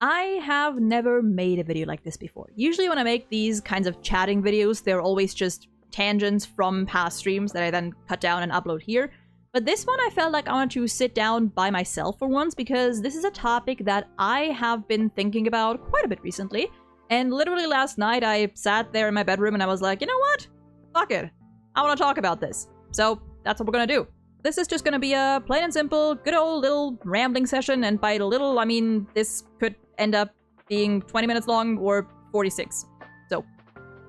I have never made a video like this before. Usually when I make these kinds of chatting videos, they're always just tangents from past streams that I then cut down and upload here. But this one I felt like I wanted to sit down by myself for once because this is a topic that I have been thinking about quite a bit recently. And literally last night I sat there in my bedroom and I was like, you know what? Fuck it. I want to talk about this. So that's what we're gonna do. This is just gonna be a plain and simple, good old little rambling session, and by little, I mean this could end up being 20 minutes long or 46. So,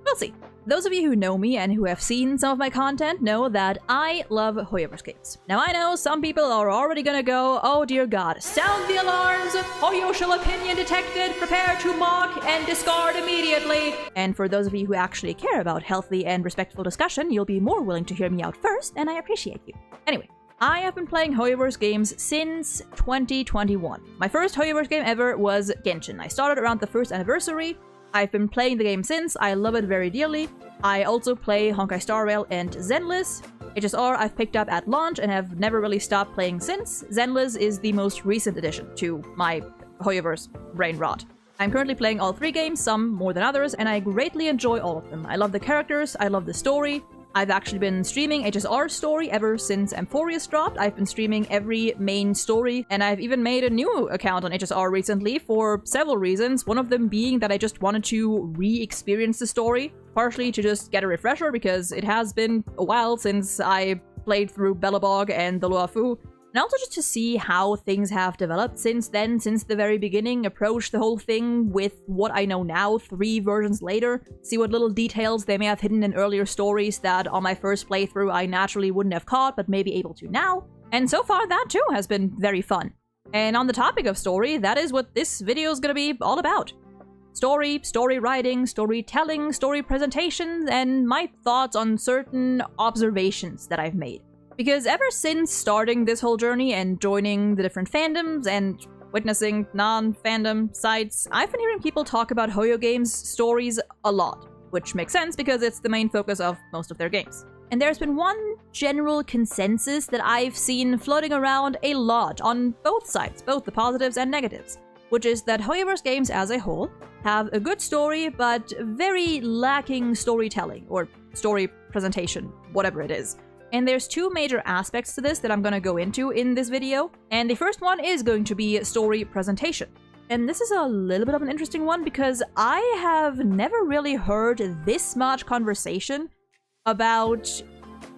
we'll see. Those of you who know me and who have seen some of my content know that I love Hoyoverse games. Now I know some people are already gonna go, oh dear god, sound the alarms, Hoyoshill opinion detected, prepare to mock and discard immediately. And for those of you who actually care about healthy and respectful discussion, you'll be more willing to hear me out first, and I appreciate you. Anyway, I have been playing Hoyoverse games since 2021. My first Hoyoverse game ever was Genshin. I started around the first anniversary. I've been playing the game since. I love it very dearly. I also play Honkai Star Rail and Zenless. HSR I've picked up at launch and have never really stopped playing since. Zenless is the most recent addition to my Hoyoverse brain rot. I'm currently playing all three games, some more than others, and I greatly enjoy all of them. I love the characters, I love the story. I've actually been streaming HSR's story ever since Amphorius dropped. I've been streaming every main story, and I've even made a new account on HSR recently for several reasons, one of them being that I just wanted to re-experience the story, partially to just get a refresher because it has been a while since I played through Belobog and the Luofu, and also just to see how things have developed since then, since the very beginning, approach the whole thing with what I know now, 3 versions later, see what little details they may have hidden in earlier stories that on my first playthrough I naturally wouldn't have caught, but may be able to now. And so far that too has been very fun. And on the topic of story, that is what this video is gonna be all about. Story, story writing, storytelling, story presentations, and my thoughts on certain observations that I've made. Because ever since starting this whole journey and joining the different fandoms and witnessing non-fandom sites, I've been hearing people talk about Hoyo games stories a lot, which makes sense because it's the main focus of most of their games. And there's been one general consensus that I've seen floating around a lot on both sides, both the positives and negatives, which is that Hoyoverse games as a whole have a good story, but very lacking storytelling, or story presentation, whatever it is. And there's 2 major aspects to this that I'm gonna go into in this video, and the first one is going to be story presentation. And this is a little bit of an interesting one because I have never really heard this much conversation about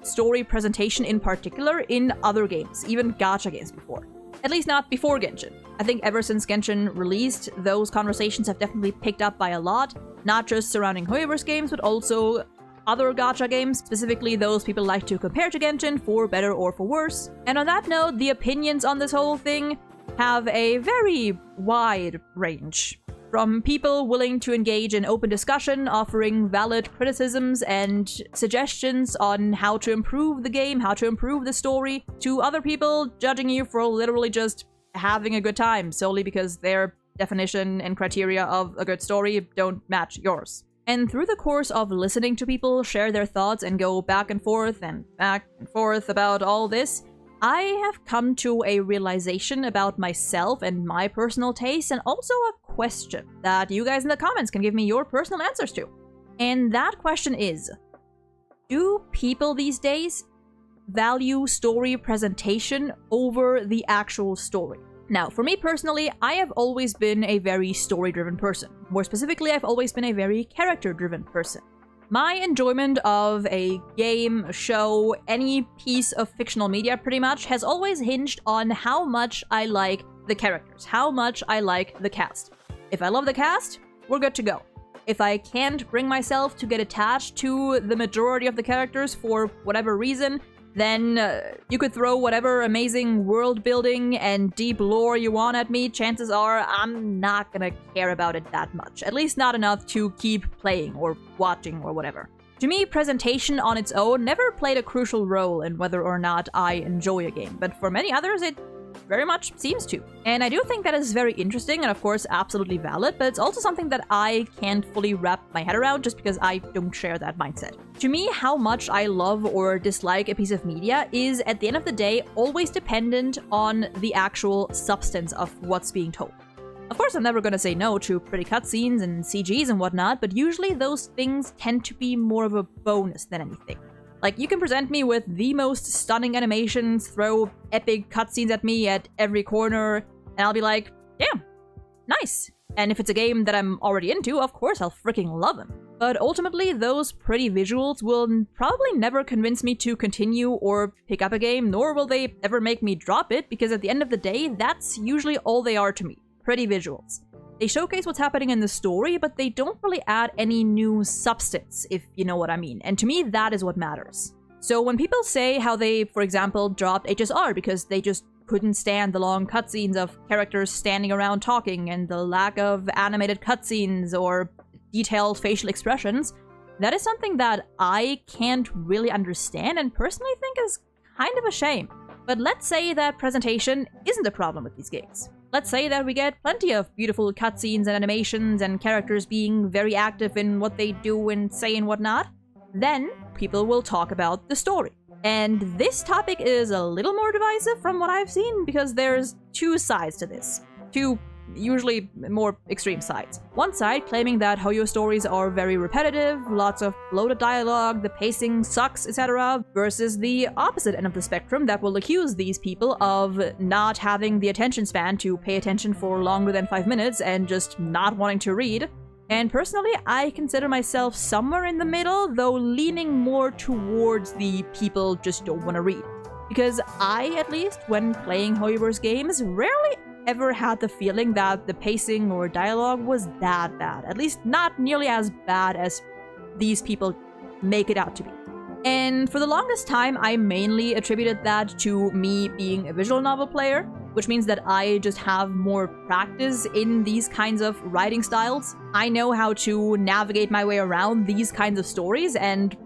story presentation in particular in other games, even gacha games before. At least not before Genshin. I think ever since Genshin released, those conversations have definitely picked up by a lot, not just surrounding Hoyoverse games, but also other gacha games, specifically those people like to compare to Genshin for better or for worse. And on that note, the opinions on this whole thing have a very wide range. From people willing to engage in open discussion, offering valid criticisms and suggestions on how to improve the game, how to improve the story, to other people judging you for literally just having a good time solely because their definition and criteria of a good story don't match yours. And through the course of listening to people share their thoughts and go back and forth about all this, I have come to a realization about myself and my personal tastes, and also a question that you guys in the comments can give me your personal answers to. And that question is, do people these days value story presentation over the actual story? Now, for me personally, I have always been a very story-driven person. More specifically, I've always been a very character-driven person. My enjoyment of a game, a show, any piece of fictional media pretty much has always hinged on how much I like the characters, how much I like the cast. If I love the cast, we're good to go. If I can't bring myself to get attached to the majority of the characters for whatever reason, then you could throw whatever amazing world building and deep lore you want at me. Chances are I'm not gonna care about it that much. At least not enough to keep playing or watching or whatever. To me, presentation on its own never played a crucial role in whether or not I enjoy a game, but for many others it very much seems to. And I do think that is very interesting and of course absolutely valid, but it's also something that I can't fully wrap my head around just because I don't share that mindset. To me, how much I love or dislike a piece of media is, at the end of the day, always dependent on the actual substance of what's being told. Of course, I'm never gonna say no to pretty cutscenes and CGs and whatnot, but usually those things tend to be more of a bonus than anything. Like, you can present me with the most stunning animations, throw epic cutscenes at me at every corner, and I'll be like, damn, nice. And if it's a game that I'm already into, of course I'll freaking love them. But ultimately, those pretty visuals will probably never convince me to continue or pick up a game, nor will they ever make me drop it, because at the end of the day, that's usually all they are to me. Pretty visuals. They showcase what's happening in the story, but they don't really add any new substance, if you know what I mean. And to me, that is what matters. So when people say how they, for example, dropped HSR because they just couldn't stand the long cutscenes of characters standing around talking and the lack of animated cutscenes or detailed facial expressions, that is something that I can't really understand and personally think is kind of a shame. But let's say that presentation isn't a problem with these games. Let's say that we get plenty of beautiful cutscenes and animations and characters being very active in what they do and say and whatnot. Then people will talk about the story. And this topic is a little more divisive from what I've seen because there's two sides to this. Two usually more extreme sides. One side claiming that Hoyo stories are very repetitive, lots of bloated dialogue, the pacing sucks, etc., versus the opposite end of the spectrum that will accuse these people of not having the attention span to pay attention for longer than 5 minutes and just not wanting to read. And personally, I consider myself somewhere in the middle, though leaning more towards the people just don't want to read. Because I, at least, when playing Hoyoverse games, rarely ever had the feeling that the pacing or dialogue was that bad. At least not nearly as bad as these people make it out to be. And for the longest time, I mainly attributed that to me being a visual novel player, which means that I just have more practice in these kinds of writing styles. I know how to navigate my way around these kinds of stories, and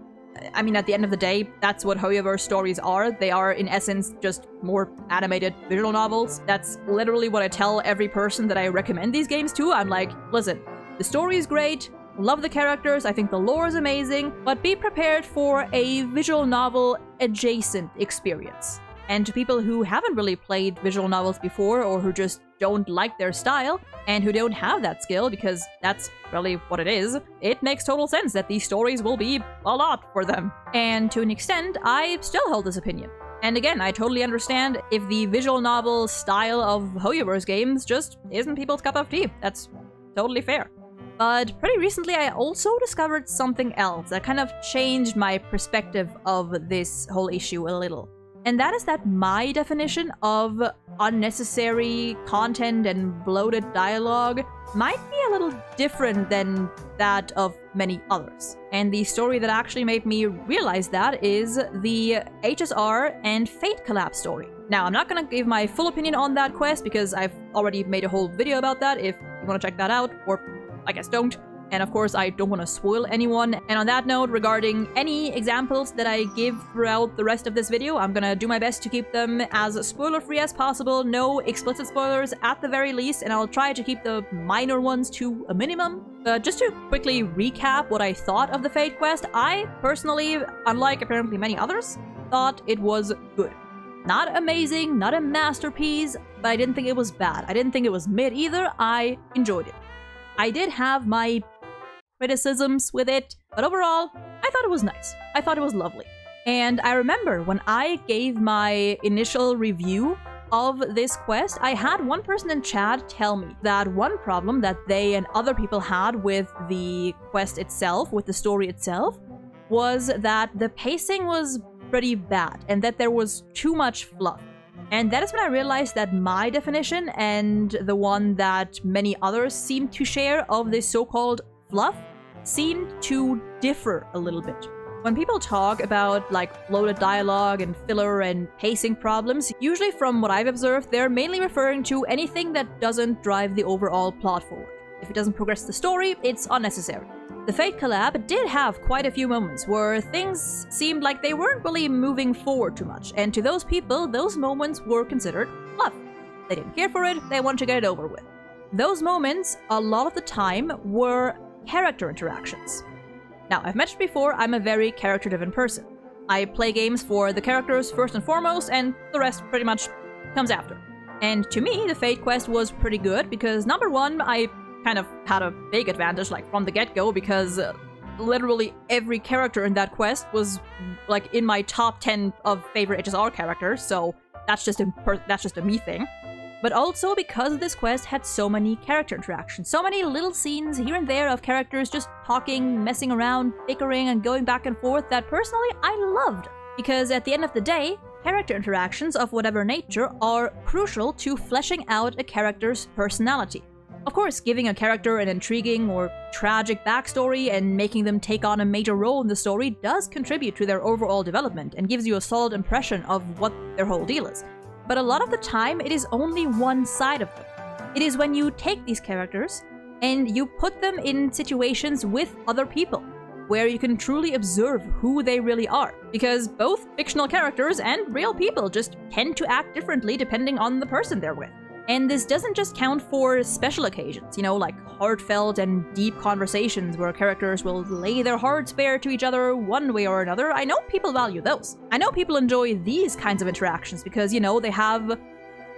I mean, at the end of the day, that's what Hoyoverse stories are. They are, in essence, just more animated visual novels. That's literally what I tell every person that I recommend these games to. I'm like, listen, the story is great, love the characters, I think the lore is amazing, but be prepared for a visual novel adjacent experience. And to people who haven't really played visual novels before or who just don't like their style and who don't have that skill, because that's really what it is, it makes total sense that these stories will be a lot for them. And to an extent, I still hold this opinion. And again, I totally understand if the visual novel style of Hoyoverse games just isn't people's cup of tea. That's totally fair. But pretty recently, I also discovered something else that kind of changed my perspective of this whole issue a little. And that is that my definition of unnecessary content and bloated dialogue might be a little different than that of many others. And the story that actually made me realize that is the HSR and Fate collab story. Now, I'm not gonna give my full opinion on that quest because I've already made a whole video about that if you wanna check that out, or I guess don't. And of course, I don't want to spoil anyone. And on that note, regarding any examples that I give throughout the rest of this video, I'm gonna do my best to keep them as spoiler-free as possible. No explicit spoilers at the very least, and I'll try to keep the minor ones to a minimum. But just to quickly recap what I thought of the Fate quest, I personally, unlike apparently many others, thought it was good. Not amazing, not a masterpiece, but I didn't think it was bad. I didn't think it was mid either. I enjoyed it. I did have my criticisms with it, but overall, I thought it was nice. I thought it was lovely. And I remember when I gave my initial review of this quest, I had one person in chat tell me that one problem that they and other people had with the quest itself, with the story itself, was that the pacing was pretty bad and that there was too much fluff. And that is when I realized that my definition and the one that many others seem to share of this so-called fluff seemed to differ a little bit. When people talk about like bloated dialogue and filler and pacing problems, usually from what I've observed, they're mainly referring to anything that doesn't drive the overall plot forward. If it doesn't progress the story, it's unnecessary. The Fate collab did have quite a few moments where things seemed like they weren't really moving forward too much, and to those people, those moments were considered fluff. They didn't care for it, they wanted to get it over with. Those moments, a lot of the time, were character interactions. Now, I've mentioned before, I'm a very character-driven person. I play games for the characters first and foremost, and the rest pretty much comes after. And to me, the Fate quest was pretty good because number one, I kind of had a big advantage like from the get-go because literally every character in that quest was like in my top 10 of favorite HSR characters, so that's just a me thing. But also because this quest had so many character interactions, so many little scenes here and there of characters just talking, messing around, bickering, and going back and forth that personally I loved. Because at the end of the day, character interactions of whatever nature are crucial to fleshing out a character's personality. Of course, giving a character an intriguing or tragic backstory and making them take on a major role in the story does contribute to their overall development and gives you a solid impression of what their whole deal is. But a lot of the time, it is only one side of them. It is when you take these characters and you put them in situations with other people, where you can truly observe who they really are. Because both fictional characters and real people just tend to act differently depending on the person they're with. And this doesn't just count for special occasions, you know, like heartfelt and deep conversations where characters will lay their hearts bare to each other one way or another. I know people value those. I know people enjoy these kinds of interactions because, you know, they have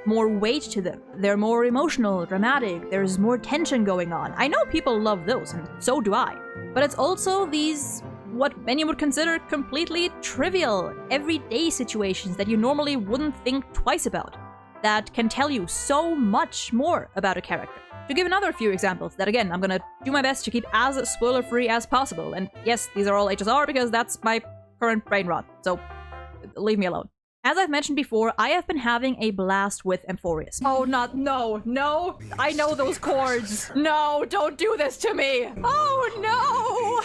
more weight to them. They're more emotional, dramatic, there's more tension going on. I know people love those, and so do I. But it's also these, what many would consider completely trivial, everyday situations that you normally wouldn't think twice about, that can tell you so much more about a character. To give another few examples that, again, I'm gonna do my best to keep as spoiler-free as possible. And yes, these are all HSR because that's my current brain rot, so leave me alone. As I've mentioned before, I have been having a blast with Amphorius. Oh, no, I know those chords. No, don't do this to me. Oh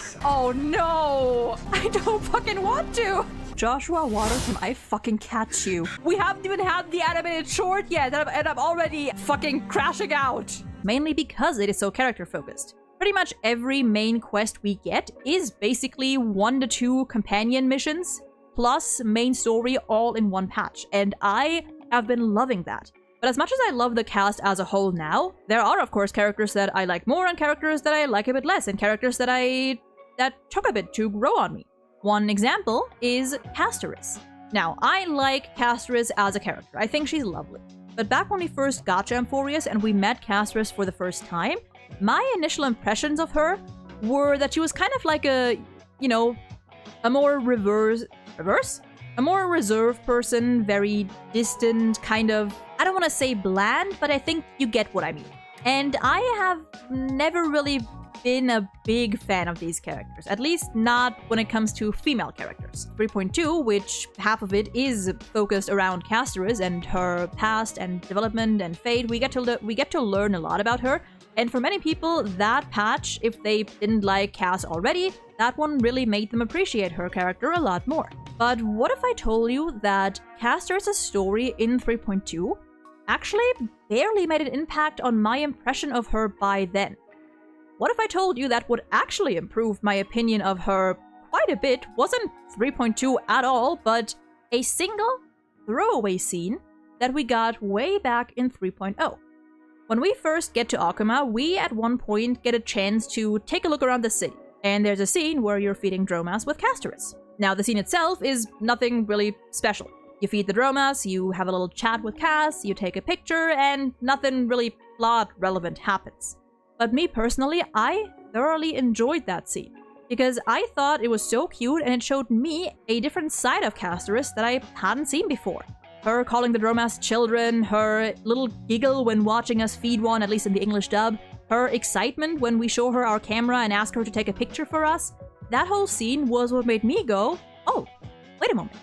no, I don't fucking want to. Joshua Water, can I fucking catch you? We haven't even had the animated short yet, and I'm already fucking crashing out. Mainly because it is so character-focused. Pretty much every main quest we get is basically 1 to 2 companion missions, plus main story all in one patch, and I have been loving that. But as much as I love the cast as a whole now, there are of course characters that I like more and characters that I like a bit less, and characters that took a bit to grow on me. One example is Castoris. Now, I like Castoris as a character. I think she's lovely. But back when we first got to Amphorius and we met Castoris for the first time, my initial impressions of her were that she was kind of like a, you know, a more a more reserved person, very distant, kind of, I don't want to say bland, but I think you get what I mean. And I have never really been a big fan of these characters, at least not when it comes to female characters. 3.2, which half of it is focused around Castoris and her past and development and fate, we get to learn a lot about her. And for many people, that patch, if they didn't like Cass already, that one really made them appreciate her character a lot more. But what if I told you that Castoris' story in 3.2 actually barely made an impact on my impression of her by then? What if I told you that what actually improved my opinion of her quite a bit wasn't 3.2 at all, but a single throwaway scene that we got way back in 3.0. When we first get to Akuma, we at one point get a chance to take a look around the city, and there's a scene where you're feeding Dromas with Castoris. Now, the scene itself is nothing really special. You feed the Dromas, you have a little chat with Cass, you take a picture, and nothing really plot relevant happens. But me personally, I thoroughly enjoyed that scene, because I thought it was so cute and it showed me a different side of Castoris that I hadn't seen before. Her calling the Dromas children, her little giggle when watching us feed one, at least in the English dub, her excitement when we show her our camera and ask her to take a picture for us. That whole scene was what made me go, oh, wait a moment.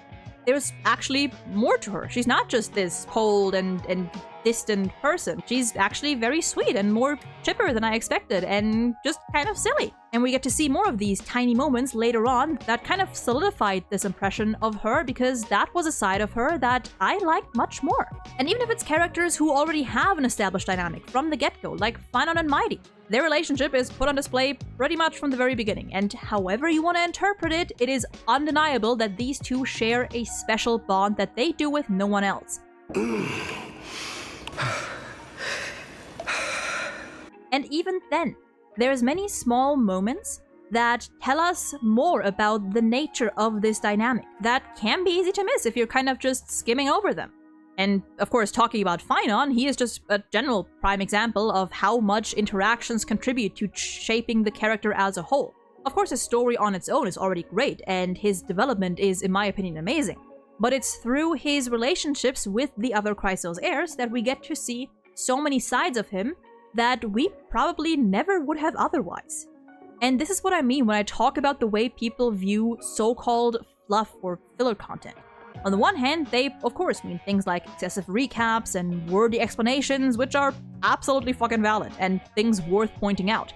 There's actually more to her. She's not just this cold and distant person. She's actually very sweet and more chipper than I expected and just kind of silly. And we get to see more of these tiny moments later on that kind of solidified this impression of her, because that was a side of her that I liked much more. And even if it's characters who already have an established dynamic from the get-go, like Final and Mighty, their relationship is put on display pretty much from the very beginning, and however you want to interpret it, it is undeniable that these two share a special bond that they do with no one else. And even then, there's many small moments that tell us more about the nature of this dynamic that can be easy to miss if you're kind of just skimming over them. And of course, talking about Finon, he is just a general prime example of how much interactions contribute to shaping the character as a whole. Of course, his story on its own is already great, and his development is, in my opinion, amazing. But it's through his relationships with the other Chrysos heirs that we get to see so many sides of him that we probably never would have otherwise. And this is what I mean when I talk about the way people view so-called fluff or filler content. On the one hand, they of course mean things like excessive recaps and wordy explanations, which are absolutely fucking valid and things worth pointing out.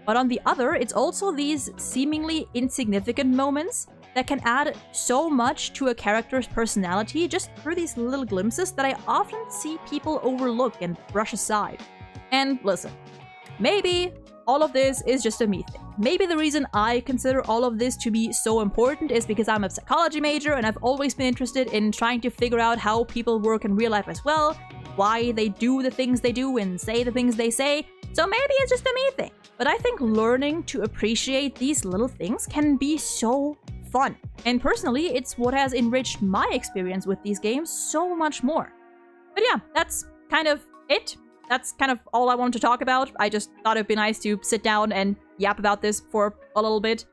But on the other, it's also these seemingly insignificant moments that can add so much to a character's personality just through these little glimpses that I often see people overlook and brush aside. And listen, maybe all of this is just a me thing. Maybe the reason I consider all of this to be so important is because I'm a psychology major and I've always been interested in trying to figure out how people work in real life as well, why they do the things they do and say the things they say, so maybe it's just a me thing. But I think learning to appreciate these little things can be so fun. And personally, it's what has enriched my experience with these games so much more. But yeah, that's kind of it. That's kind of all I wanted to talk about. I just thought it'd be nice to sit down and yap about this for a little bit.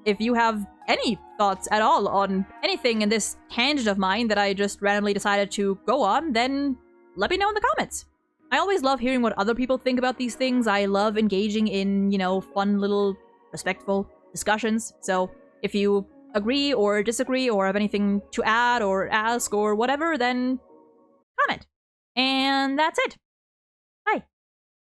If you have any thoughts at all on anything in this tangent of mine that I just randomly decided to go on, then let me know in the comments. I always love hearing what other people think about these things. I love engaging in, fun little respectful discussions. So if you agree or disagree or have anything to add or ask or whatever, then comment. And that's it.